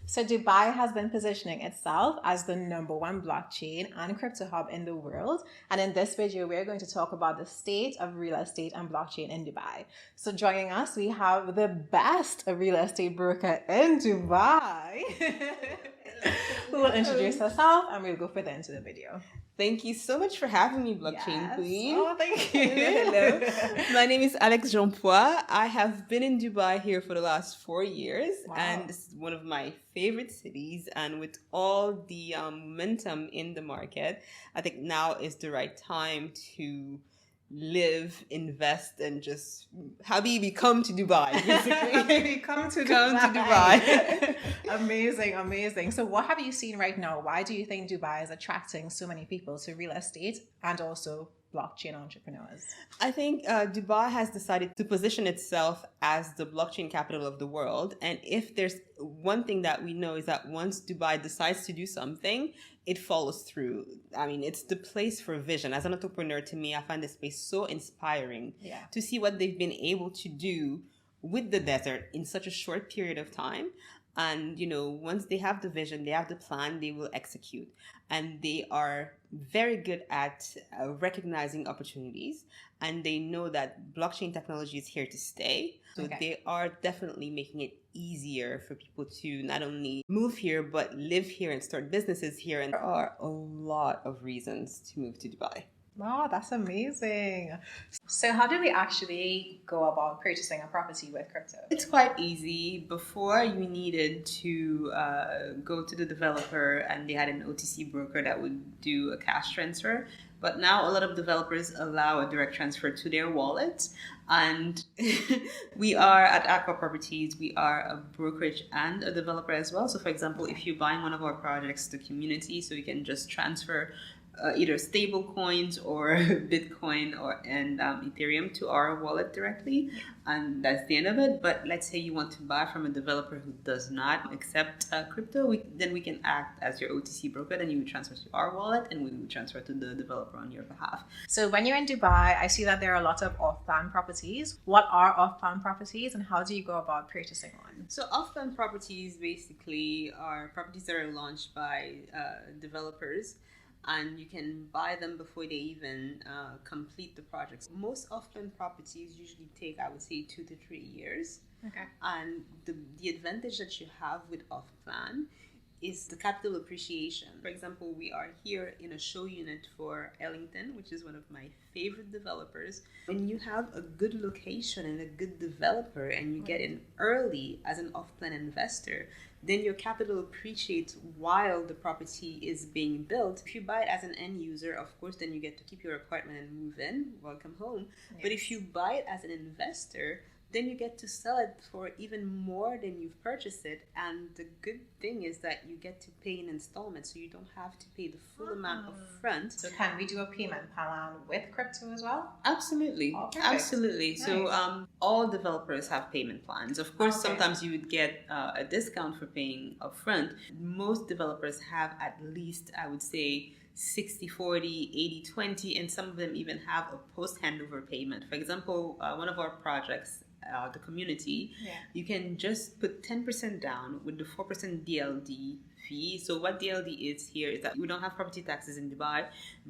So Dubai has been positioning itself as the number one blockchain and crypto hub in the world. And in this video, we're going to talk about the state of real estate and blockchain in Dubai. So joining us, we have the best real estate broker in Dubai who will introduce herself and we'll go further into the video. Thank you so much for having me, Blockchain Queen. Oh, thank you. Hello. My name is Alex Jean-Poix. I have been in Dubai here for the last 4 years, and this is one of my favorite cities. And with all the momentum in the market, I think now is the right time to live, invest, and just Habibi, come to Dubai, basically. come to Dubai. Amazing. So what have you seen right now? Why do you think Dubai is attracting so many people to real estate and also blockchain entrepreneurs? I think Dubai has decided to position itself as the blockchain capital of the world. And if there's one thing that we know is that once Dubai decides to do something, it follows through. I mean, it's the place for vision. As an entrepreneur, to me, I find this place so inspiring to see what they've been able to do with the desert in such a short period of time. And, you know, once they have the vision, they have the plan, they will execute. And they are very good at recognizing opportunities. And they know that blockchain technology is here to stay. So they are definitely making it easier for people to not only move here, but live here and start businesses here. And there are a lot of reasons to move to Dubai. Oh, that's amazing. So how do we actually go about purchasing a property with crypto? It's quite easy. Before, you needed to go to the developer and they had an OTC broker that would do a cash transfer. But now a lot of developers allow a direct transfer to their wallet. And we are at Aqua Properties, we are a brokerage and a developer as well. So for example, if you're buying one of our projects to community, so you can just transfer either stable coins or Bitcoin and Ethereum to our wallet directly, and that's the end of it. But let's say you want to buy from a developer who does not accept crypto, then we can act as your OTC broker. Then you would transfer to our wallet and we would transfer to the developer on your behalf. So when you're in Dubai, I see that there are a lot of off-plan properties. What are off-plan properties and how do you go about purchasing one? So off-plan properties basically are properties that are launched by developers, and you can buy them before they even complete the projects. Most off-plan properties usually take, I would say, 2 to 3 years. Okay. And the advantage that you have with off-plan is the capital appreciation. For example, we are here in a show unit for Ellington, which is one of my favorite developers. When you have a good location and a good developer and you get in early as an off-plan investor, then your capital appreciates while the property is being built. If you buy it as an end user, of course, then you get to keep your apartment and move in, welcome home. Yes. But if you buy it as an investor, then you get to sell it for even more than you've purchased it. And the good thing is that you get to pay in installments, so you don't have to pay the full amount up front. So can we do a payment plan with crypto as well? Absolutely. Oh, absolutely. Nice. So all developers have payment plans. Of course, sometimes you would get a discount for paying upfront. Most developers have at least, I would say, 60-40, 80-20, and some of them even have a post-handover payment. For example, one of our projects, the community, you can just put 10% down with the 4% DLD fee. So what DLD is here is that we don't have property taxes in Dubai,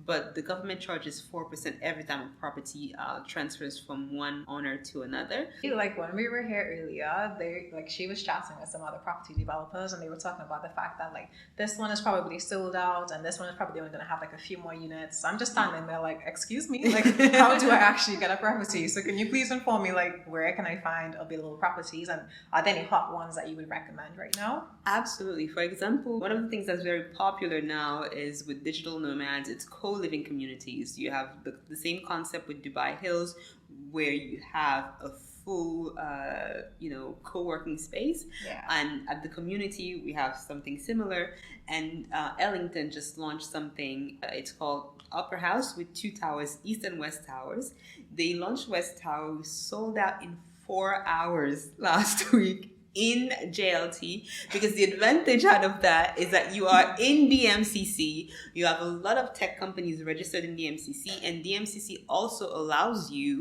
but the government charges 4% every time a property transfers from one owner to another. Like when we were here earlier, she was chatting with some other property developers and they were talking about the fact that like this one is probably sold out and this one is probably only going to have like a few more units. So I'm just standing there like, excuse me, like how do I actually get a property? So can you please inform me like where can I find available properties and are there any hot ones that you would recommend right now? Absolutely. For example, one of the things that's very popular now is with digital nomads, it's co-living communities. You have the same concept with Dubai Hills, where you have a full, co-working space. Yeah. And at the community, we have something similar. And Ellington just launched something. It's called Upper House with 2 towers, East and West Towers. They launched West Tower, we sold out in 4 hours last week in JLT, because the advantage out of that is that you are in DMCC. You have a lot of tech companies registered in DMCC, and DMCC also allows you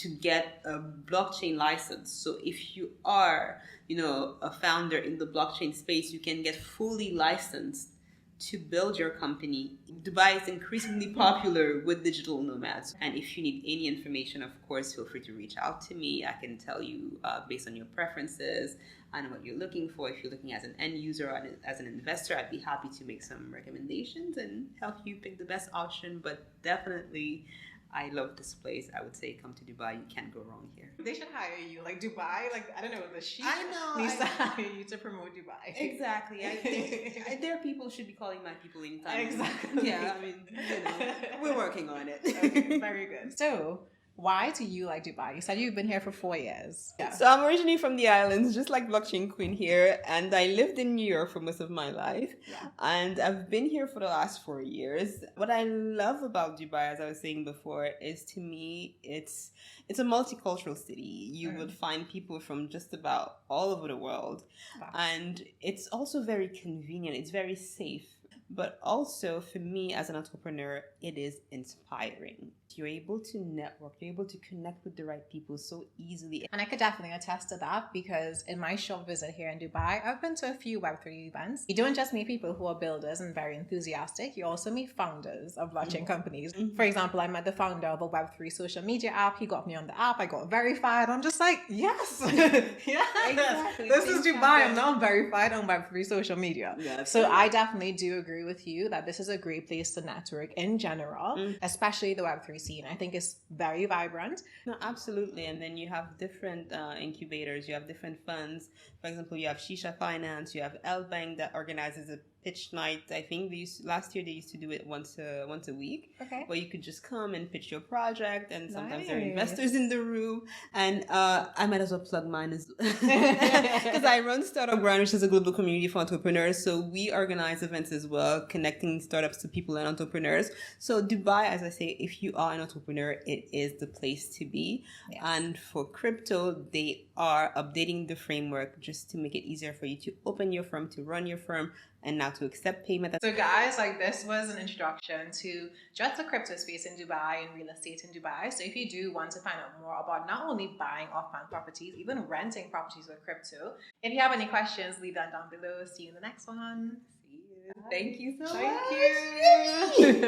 to get a blockchain license. So if you are, a founder in the blockchain space, you can get fully licensed to build your company. Dubai is increasingly popular with digital nomads. And if you need any information, of course, feel free to reach out to me. I can tell you based on your preferences and what you're looking for. If you're looking as an end user or as an investor, I'd be happy to make some recommendations and help you pick the best option. But definitely, I love this place. I would say come to Dubai. You can't go wrong here. They should hire you. Like Dubai, I don't know, the sheikh I needs to hire you to promote Dubai. Exactly. I think their people should be calling my people anytime. Exactly. Yeah, I mean, we're working on it. Okay, very good. So, why do you like Dubai? You said you've been here for 4 years. Yeah. So I'm originally from the islands, just like Blockchain Queen here, and I lived in New York for most of my life. Yeah. And I've been here for the last 4 years. What I love about Dubai, as I was saying before, is to me it's a multicultural city. You would find people from just about all over the world. Wow. And it's also very convenient. It's very safe. But also, for me as an entrepreneur, it is inspiring. You're able to network, you're able to connect with the right people so easily. And I could definitely attest to that, because in my short visit here in Dubai, I've been to a few Web3 events. You don't just meet people who are builders and very enthusiastic, you also meet founders of blockchain companies. For example, I met the founder of a Web3 social media app. He got me on the app, I got verified. I'm just like, yes, yeah, Exactly. this is Dubai. I'm now verified on Web3 social media. Yeah, so I definitely do agree with you that this is a great place to network in general, especially the Web3 scene. I think it's very vibrant. No, absolutely. And then you have different incubators, you have different funds. For example, you have Shisha Finance, you have L Bank that organizes a pitch night. I think last year they used to do it once a week. Okay. Where you could just come and pitch your project, and sometimes there are Nice. investors in the room. And I might as well plug mine as because I run Startup Grind, which is a global community for entrepreneurs. So we organize events as well, connecting startups to people and entrepreneurs. So Dubai, as I say, if you are an entrepreneur, it is the place to be. Yes. And for crypto, they are updating the framework just to make it easier for you to open your firm, to run your firm, and now to accept payment. So guys, this was an introduction to just the crypto space in Dubai and real estate in Dubai. So if you do want to find out more about not only buying off-plan properties, even renting properties with crypto, if you have any questions, leave that down below. See you in the next one. See you. Thank you so much. Thank you.